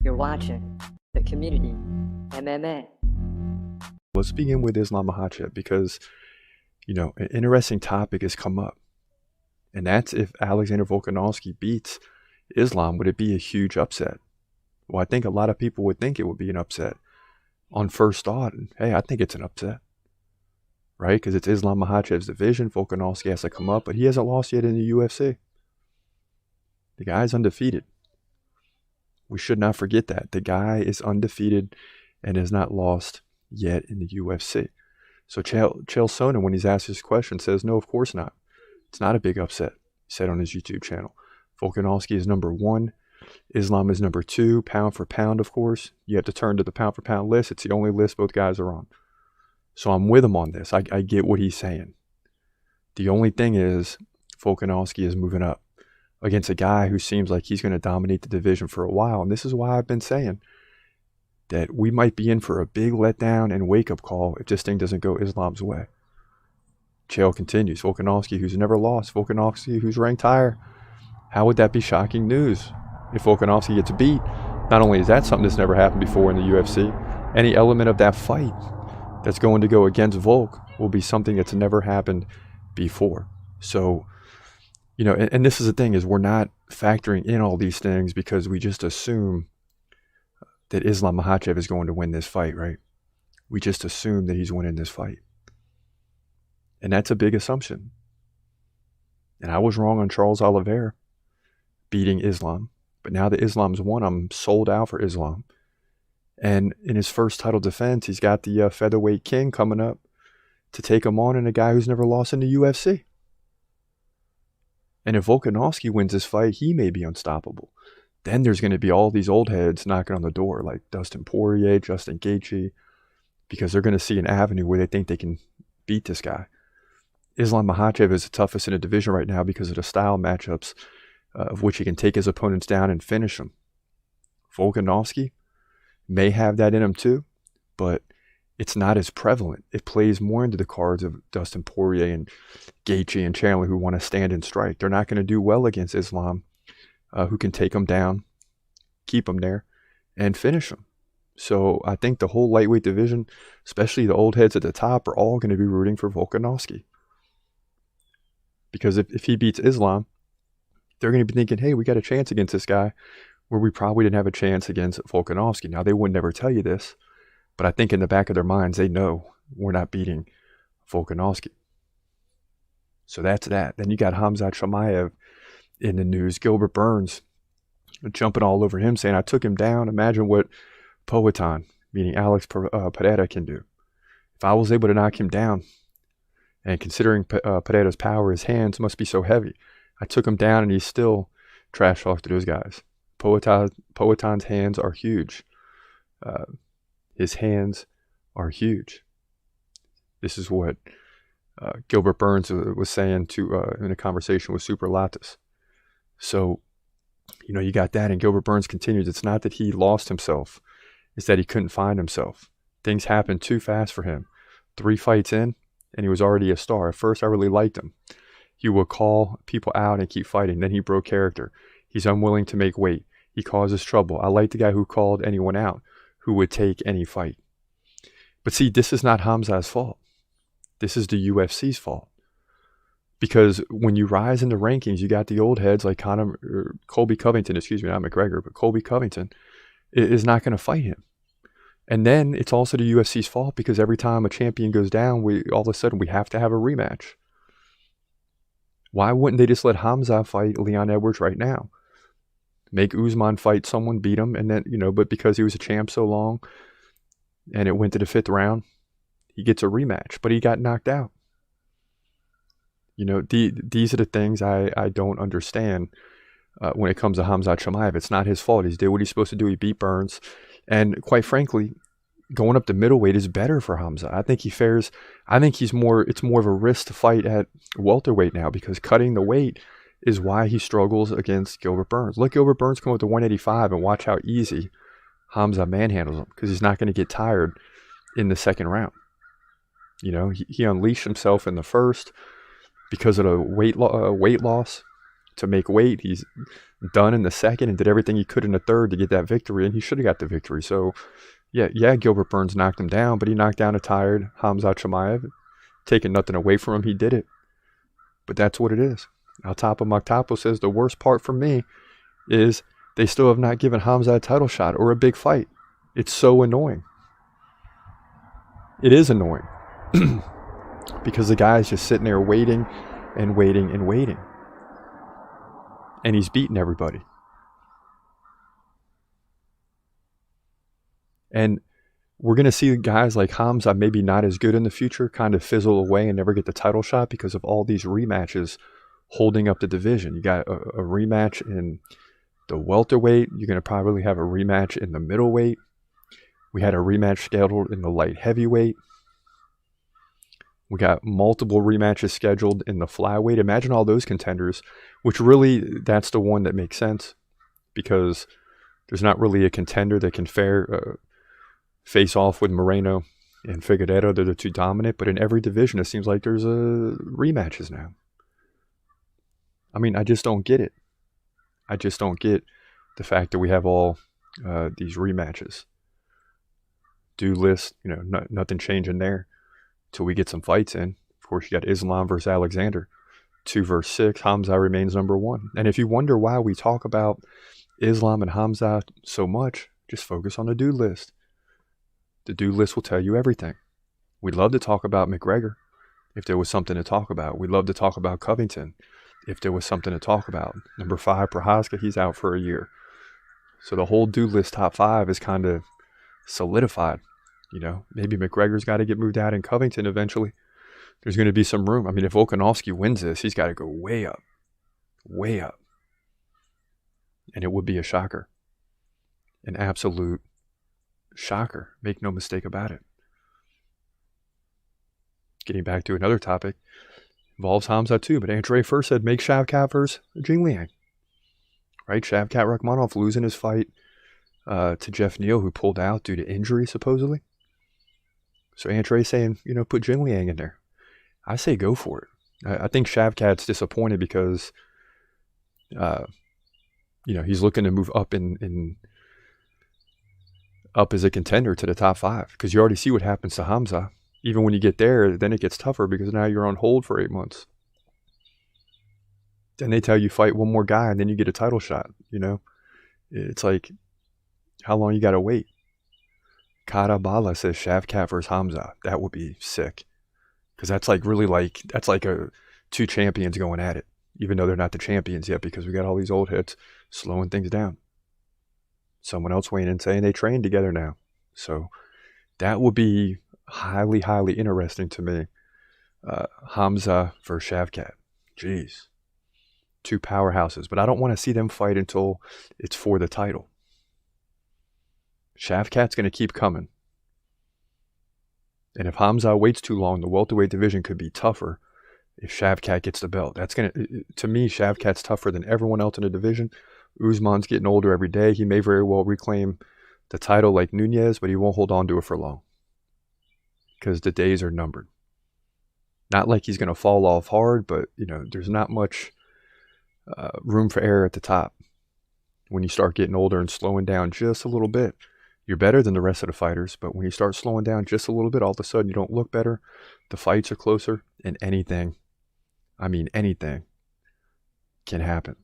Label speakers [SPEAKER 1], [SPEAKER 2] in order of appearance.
[SPEAKER 1] You're watching the Community MMA.
[SPEAKER 2] Let's begin with Islam Makhachev because, an interesting topic has come up. And that's if Alexander Volkanovski beats Islam, would it be a huge upset? Well, I think a lot of people would think it would be an upset on first thought. And, hey, I think it's an upset, right? Because it's Islam Makhachev's division. Volkanovski has to come up, but he hasn't lost yet in the UFC. The guy's undefeated. We should not forget that. The guy is undefeated and has not lost yet in the UFC. So Chael Sonnen, when he's asked this question, says, no, of course not. It's not a big upset, he said on his YouTube channel. Volkanovski is number 1. Islam is number 2, pound for pound, of course. You have to turn to the pound for pound list. It's the only list both guys are on. So I'm with him on this. I get what he's saying. The only thing is Volkanovski is moving up against a guy who seems like he's going to dominate the division for a while. And this is why I've been saying that we might be in for a big letdown and wake-up call if this thing doesn't go Islam's way. Chael continues. Volkanovski, who's never lost. Volkanovski, who's ranked higher. How would that be shocking news if Volkanovski gets beat? Not only is that something that's never happened before in the UFC, any element of that fight that's going to go against Volk will be something that's never happened before. So, and this is the thing, is we're not factoring in all these things because we just assume that Islam Makhachev is going to win this fight, right? We just assume that he's winning this fight. And that's a big assumption. And I was wrong on Charles Oliveira beating Islam. But now that Islam's won, I'm sold out for Islam. And in his first title defense, he's got the featherweight king coming up to take him on, and a guy who's never lost in the UFC. And if Volkanovski wins this fight, he may be unstoppable. Then there's going to be all these old heads knocking on the door, like Dustin Poirier, Justin Gaethje, because they're going to see an avenue where they think they can beat this guy. Islam Makhachev is the toughest in the division right now because of the style matchups of which he can take his opponents down and finish them. Volkanovski may have that in him too, but it's not as prevalent. It plays more into the cards of Dustin Poirier and Gaethje and Chandler, who want to stand and strike. They're not going to do well against Islam, who can take them down, keep them there, and finish them. So I think the whole lightweight division, especially the old heads at the top, are all going to be rooting for Volkanovski. Because if he beats Islam, they're going to be thinking, hey, we got a chance against this guy where we probably didn't have a chance against Volkanovski. Now, they would never tell you this, but I think in the back of their minds, they know we're not beating Volkanovski. So that's that. Then you got Khamzat Chimaev in the news. Gilbert Burns jumping all over him, saying, I took him down. Imagine what Poatan, meaning Alex Pereira, can do. If I was able to knock him down, and considering Pereira's power, his hands must be so heavy. I took him down, and he's still trash talk to those guys. Poatan's hands are huge. His hands are huge. This is what Gilbert Burns was saying in a conversation with Super Lattes. So, you got that, and Gilbert Burns continues. It's not that he lost himself. It's that he couldn't find himself. Things happened too fast for him. 3 fights in, and he was already a star. At first, I really liked him. He would call people out and keep fighting. Then he broke character. He's unwilling to make weight. He causes trouble. I like the guy who called anyone out, who would take any fight. But see, this is not Khamzat's fault. This is the UFC's fault. Because when you rise in the rankings, you got the old heads like Colby Covington, not McGregor, but Colby Covington is not going to fight him. And then it's also the UFC's fault because every time a champion goes down, all of a sudden we have to have a rematch. Why wouldn't they just let Khamzat fight Leon Edwards right now? Make Usman fight someone, beat him, and then, but because he was a champ so long and it went to the 5th round, he gets a rematch, but he got knocked out. These are the things I don't understand when it comes to Khamzat Chimaev. It's not his fault. He did what he's supposed to do. He beat Burns. And quite frankly, going up to middleweight is better for Khamzat. I think it's more of a risk to fight at welterweight now because cutting the weight is why he struggles against Gilbert Burns. Let Gilbert Burns come up to 185 and watch how easy Khamzat manhandles him because he's not going to get tired in the 2nd round. He unleashed himself in the first because of the weight loss. to make weight. He's done in the second and did everything he could in the third to get that victory, and he should have got the victory. So, yeah, Gilbert Burns knocked him down, but he knocked down a tired Khamzat Chimaev. Taking nothing away from him, he did it. But that's what it is. Altapa Maktapo says the worst part for me is they still have not given Khamzat a title shot or a big fight. It's so annoying. It is annoying. Because the guy's just sitting there waiting and waiting and waiting. And he's beating everybody. And we're going to see guys like Khamzat maybe not as good in the future kind of fizzle away and never get the title shot because of all these rematches holding up the division. You got a rematch in the welterweight. You're going to probably have a rematch in the middleweight. We had a rematch scheduled in the light heavyweight. We got multiple rematches scheduled in the flyweight. Imagine all those contenders, which really, that's the one that makes sense because there's not really a contender that can face off with Moreno and Figueiredo. They're the two dominant, but in every division, it seems like there's rematches now. I mean, I just don't get it. I just don't get the fact that we have all these rematches. Due list, nothing changing there till we get some fights in. Of course, you got Islam versus Alexander, 2 versus 6. Khamzat remains number 1. And if you wonder why we talk about Islam and Khamzat so much, just focus on the due list. The due list will tell you everything. We'd love to talk about McGregor if there was something to talk about. We'd love to talk about Covington if there was something to talk about. Number 5, Prohaska, he's out for a year. So the whole due list top 5 is kind of solidified. Maybe McGregor's got to get moved out in Covington eventually. There's going to be some room. I mean, if Volkanovski wins this, he's got to go way up. Way up. And it would be a shocker. An absolute shocker. Make no mistake about it. Getting back to another topic. Involves Khamzat too, but Andre first said make Shavkat versus Jingliang. Right? Shavkat Rakhmonov losing his fight to Jeff Neal, who pulled out due to injury, supposedly. So Andre saying, put Jingliang in there. I say go for it. I think Shavkat's disappointed because, he's looking to move up up as a contender to the top 5 because you already see what happens to Khamzat. Even when you get there, then it gets tougher because now you're on hold for 8 months. Then they tell you fight one more guy and then you get a title shot. It's like, how long you got to wait? Karabala says Shavkat versus Khamzat. That would be sick. Because that's like a 2 champions going at it. Even though they're not the champions yet because we got all these old hits slowing things down. Someone else weighing in saying they train together now. So that would be highly, highly interesting to me. Khamzat versus Shavkat. Jeez. 2 powerhouses. But I don't want to see them fight until it's for the title. Shavkat's going to keep coming. And if Khamzat waits too long, the welterweight division could be tougher if Shavkat gets the belt. To me, Shavkat's tougher than everyone else in the division. Usman's getting older every day. He may very well reclaim the title like Nunez, but he won't hold on to it for long because the days are numbered. Not like he's going to fall off hard, but there's not much room for error at the top. When you start getting older and slowing down just a little bit, you're better than the rest of the fighters, but when you start slowing down just a little bit, all of a sudden you don't look better. The fights are closer, and anything can happen.